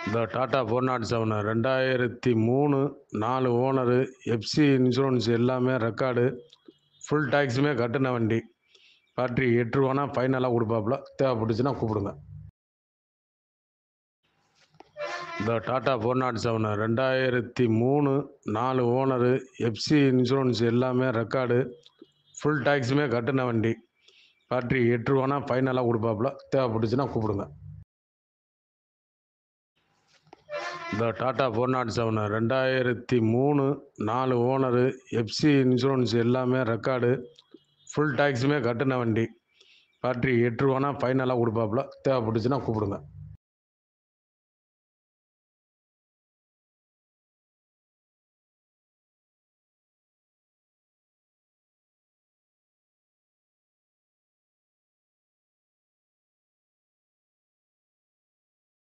இந்த Tata 407 2003 4 owner, FC insurance எல்லாமே record, full டேக்ஸுமே கட்டின வண்டி. பேட்டரி ரூ. 8 ஃபைனலாக கொடுப்பாப்புல. தேவைப்பட்டுச்சுன்னா கூப்பிடுங்க. இந்த டாடா 407 2003 4 ஓனரு, எஃப்சி இன்சூரன்ஸ் எல்லாமே ரெக்கார்டு, ஃபுல் டேக்ஸுமே கட்டின வண்டி. பேட்டரி ரூ. 8 ஃபைனலாக கொடுப்பாப்புல. தேவைப்பட்டுச்சுன்னா கூப்பிடுங்க. இந்த டாடா 407 2003 4 ஓனரு, எஃப்சி இன்சூரன்ஸ் எல்லாமே ரெக்கார்டு, ஃபுல் டேக்ஸுமே கட்டின வண்டி. பேட்டரி ரூ. 8 ஃபைனலாக கொடுப்பாப்புல. தேவைப்பட்டுச்சுன்னா கூப்பிடுங்க.